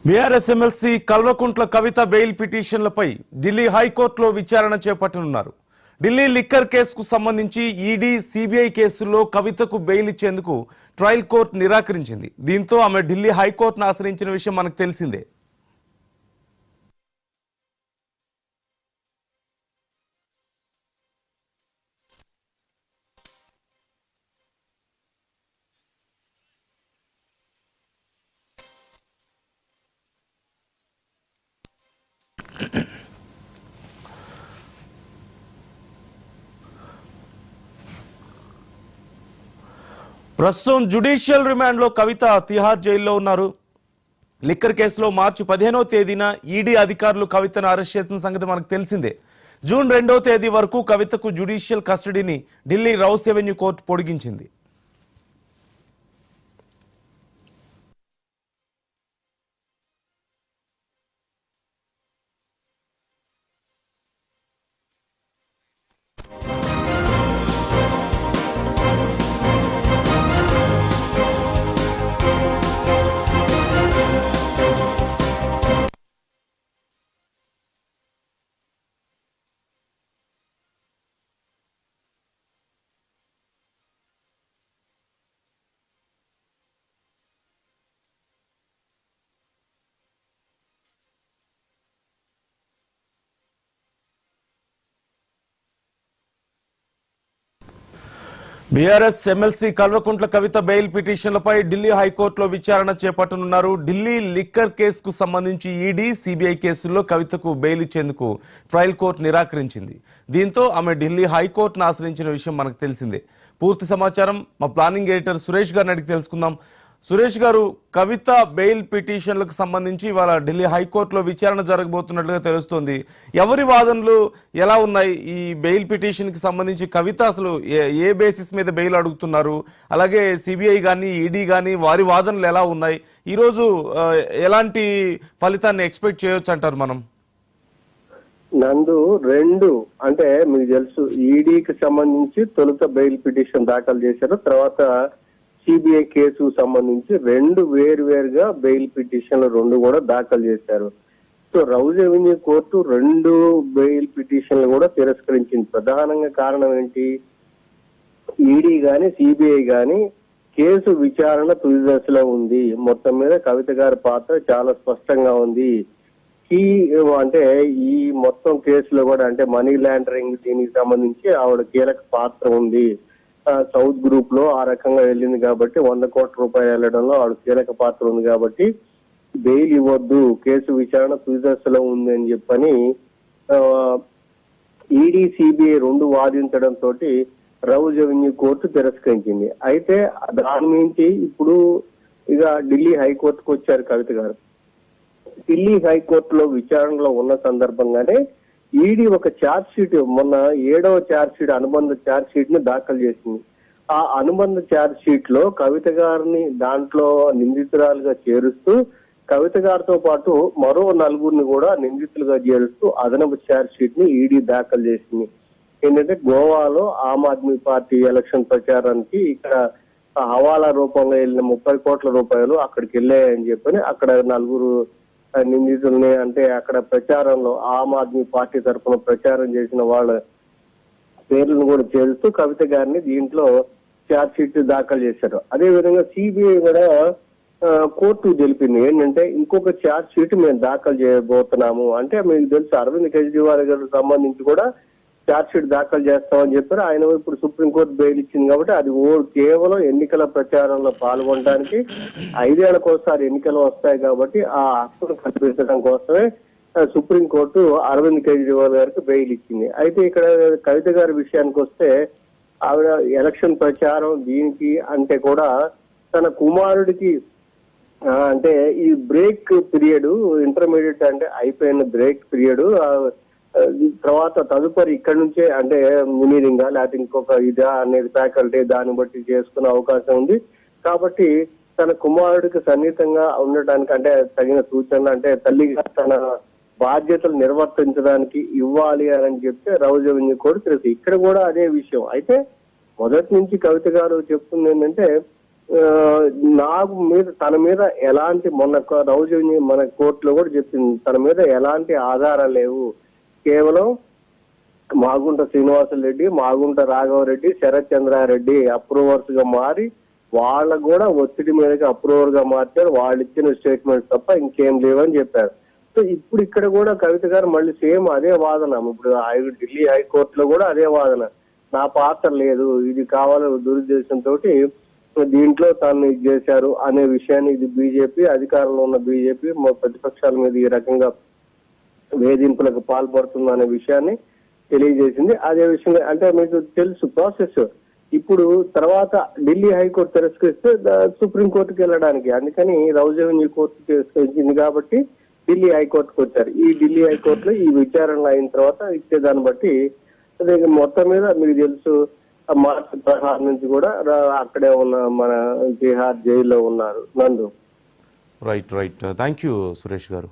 BRS MLC Kalvakuntla Kavitha bail పిటిషన్లపై ఢిల్లీ హైకోర్టులో విచారణ చేపట్టనున్నారు. ఢిల్లీ లిక్కర్ కేసుకు సంబంధించి ఈడీ, సిబిఐ కేసుల్లో కవితకు బెయిల్ ఇచ్చేందుకు ట్రయల్ కోర్టు నిరాకరించింది. దీంతో ఆమె ఢిల్లీ హైకోర్టును ఆశ్రయించిన విషయం మనకు తెలిసిందే. ప్రస్తుతం జ్యుడిషియల్ రిమాండ్ లో కవిత తిహార్ జైల్లో ఉన్నారు. లిక్కర్ కేసులో మార్చి 15వ తేదీన ఈడీ అధికారులు కవితను అరెస్ట్ చేసిన సంగతి మనకు తెలిసిందే. జూన్ 2వ తేదీ వరకు కవితకు జ్యుడిషియల్ కస్టడీని ఢిల్లీ రౌస్ ఎవెన్యూ కోర్టు పొడిగించింది. BRS MLC Kalvakuntla Kavitha bail పిటిషన్లపై ఢిల్లీ హైకోర్టులో విచారణ చేపట్టనున్నారు. ఢిల్లీ లిక్కర్ కేసుకు సంబంధించి ఈడీ, సిబిఐ కేసుల్లో కవితకు బెయిల్ ఇచ్చేందుకు ట్రయల్ కోర్టు నిరాకరించింది. దీంతో ఆమె ఢిల్లీ హైకోర్టును ఆశ్రయించిన విషయం మనకు తెలిసిందే. పూర్తి సమాచారం మా ప్లానింగ్ ఎడిటర్ సురేష్ గారిని అడిగి తెలుసుకుందాం. సురేష్ గారు, కవిత బెయిల్ పిటిషన్లకు సంబంధించి ఇవాళ ఢిల్లీ హైకోర్టులో విచారణ జరగబోతున్నట్లుగా తెలుస్తోంది. ఎవరి వాదనలు ఎలా ఉన్నాయి? ఈ బెయిల్ పిటిషన్కి సంబంధించి కవిత అసలు ఏ బేసిస్ మీద బెయిల్ అడుగుతున్నారు? అలాగే సిబిఐ కానీ, ఈడీ కానీ వారి వాదనలు ఎలా ఉన్నాయి? ఈరోజు ఎలాంటి ఫలితాన్ని ఎక్స్పెక్ట్ చేయొచ్చు అంటారు మనం? నందు రెండు అంటే మీకు తెలుసు, ఈడీకి సంబంధించి తొలుత బెయిల్ పిటిషన్ దాఖలు చేశారు. తర్వాత సిబిఐ కేసు సంబంధించి రెండు వేరుగా బెయిల్ పిటిషన్లు రెండు కూడా దాఖలు చేశారు. సో రౌస్ ఎవెన్యూ కోర్టు రెండు బెయిల్ పిటిషన్లు కూడా తిరస్కరించింది. ప్రధానంగా కారణం ఏంటి? ఈడీ గాని, సిబిఐ గాని కేసు విచారణ తుది దశలో ఉంది. మొత్తం మీద కవిత గారి పాత్ర చాలా స్పష్టంగా ఉంది. అంటే ఈ మొత్తం కేసులో కూడా అంటే మనీ లాండరింగ్ దీనికి సంబంధించి ఆవిడ కీలక పాత్ర ఉంది. సౌత్ గ్రూప్ లో ఆ రకంగా వెళ్ళింది కాబట్టి 100 కోట్ల రూపాయలు వెళ్ళడంలో ఆవిడ కీలక పాత్ర ఉంది కాబట్టి బెయిల్ ఇవ్వద్దు, కేసు విచారణ తుది దశలో ఉంది అని చెప్పని ఈడీ, సిబిఐ రెండు వాదించడంతో రౌస్ ఎవెన్యూ కోర్టు తిరస్కరించింది. అయితే దాని నుంచి ఇప్పుడు ఇక ఢిల్లీ హైకోర్టుకు వచ్చారు కవిత గారు. ఢిల్లీ హైకోర్టులో విచారణలో ఉన్న సందర్భంగానే ఈడీ ఒక ఛార్జ్ షీట్, మొన్న 7వ ఛార్జ్ షీట్, అనుబంధ ఛార్జ్ షీట్ ని దాఖలు చేసింది. ఆ అనుబంధ ఛార్జ్ షీట్ లో కవిత గారిని దాంట్లో నిందితురాలుగా చేరుస్తూ, కవిత గారితో పాటు మరో 4గురిని కూడా నిందితులుగా చేరుస్తూ అదనపు ఛార్జ్ షీట్ ని ఈడీ దాఖలు చేసింది. ఏంటంటే గోవాలో ఆమ్ ఆద్మీ పార్టీ ఎలక్షన్ ప్రచారానికి ఇక్కడ హవాలా రూపంలో వెళ్ళిన 30 కోట్ల రూపాయలు అక్కడికి వెళ్ళాయని చెప్పని అక్కడ 4 నిందితుల్ని, అంటే అక్కడ ప్రచారంలో ఆమ్ ఆద్మీ పార్టీ తరఫున ప్రచారం చేసిన వాళ్ళ పేర్లను కూడా చేరుస్తూ కవిత గారిని దీంట్లో ఛార్జ్ షీట్ దాఖలు చేశారు. అదే విధంగా సిబిఐ కూడా కోర్టు తెలిపింది ఏంటంటే ఇంకొక ఛార్జ్ షీట్ మేము దాఖలు చేయబోతున్నాము. అంటే మీకు తెలుసు, అరవింద్ కేజ్రీవాల్ గారికి సంబంధించి కూడా ఛార్జ్ షీట్ దాఖలు చేస్తామని చెప్పారు. ఆయన ఇప్పుడు సుప్రీంకోర్టు బెయిల్ ఇచ్చింది కాబట్టి అది కేవలం ఎన్నికల ప్రచారంలో పాల్గొనడానికి 5 ఏళ్లకోసారి ఎన్నికలు వస్తాయి కాబట్టి ఆ హక్కును కల్పించడం కోసమే సుప్రీంకోర్టు అరవింద్ కేజ్రీవాల్ గారికి బెయిల్ ఇచ్చింది. అయితే ఇక్కడ కవిత గారి విషయానికి వస్తే ఆవిడ ఎలక్షన్ ప్రచారం దీనికి అంటే కూడా తన కుమారుడికి అంటే ఈ బ్రేక్ పీరియడ్, ఇంటర్మీడియట్ అంటే అయిపోయిన బ్రేక్ పీరియడ్ తర్వాత తదుపరి ఇక్కడ నుంచే అంటే ఇంజనీరింగ్ లేకపోతే ఇంకొక ఇదా అనేది ఫ్యాకల్టీ దాన్ని బట్టి చేసుకునే అవకాశం ఉంది. కాబట్టి తన కుమారుడికి సన్నిహితంగా ఉండటానికి అంటే తగిన సూచనలు అంటే తల్లిగా తన బాధ్యతలు నిర్వర్తించడానికి ఇవ్వాలి అని చెప్తే రౌస్ ఎవెన్యూ కోర్టు తెలుసు. ఇక్కడ కూడా అదే విషయం. అయితే మొదటి నుంచి కవిత గారు చెప్తుంది ఏంటంటే నాకు మీద తన మీద ఎలాంటి మొన్న రౌజన్య మన కోర్టులో కూడా చెప్పింది, తన మీద ఎలాంటి ఆధారాలు లేవు, కేవలం మాగుంట శ్రీనివాసరెడ్డి, మాగుంట రాఘవరెడ్డి, శరత్ చంద్రారెడ్డి అప్రూవర్స్ గా మారి వాళ్ళకు కూడా ఒత్తిడి మీదకి అప్రూవర్ గా మార్చారు, వాళ్ళు ఇచ్చిన స్టేట్మెంట్స్ తప్ప ఇంకేం లేవని చెప్పారు. సో ఇప్పుడు ఇక్కడ కూడా కవిత గారు మళ్ళీ సేమ్ అదే వాదన, ఇప్పుడు ఢిల్లీ హైకోర్టులో కూడా అదే వాదన, నా పాత్ర లేదు, ఇది కావాలని దురుద్దేశంతో దీంట్లో తాను ఇది చేశారు అనే విషయాన్ని, ఇది బీజేపీ అధికారంలో ఉన్న బీజేపీ ప్రతిపక్షాల మీద ఈ రకంగా వేధింపులకు పాల్పడుతుంది అనే విషయాన్ని తెలియజేసింది. అదే విషయంగా అంటే మీకు తెలుసు ప్రాసెస్, ఇప్పుడు తర్వాత ఢిల్లీ హైకోర్టు తిరస్కరిస్తే సుప్రీంకోర్టుకి వెళ్ళడానికి, అందుకని రౌజ్ అవెన్యూ కోర్టు తిరస్కరించింది కాబట్టి ఢిల్లీ హైకోర్టుకు వచ్చారు. ఈ ఢిల్లీ హైకోర్టులో ఈ విచారణ అయిన తర్వాత ఇచ్చేదాన్ని బట్టి అదే మొత్తం మీద మీకు తెలుసు మార్చి 16 నుంచి కూడా అక్కడే ఉన్న మన తిహార్ జైల్లో ఉన్నారు నందు. రైట్ థ్యాంక్ యూ సురేష్ గారు.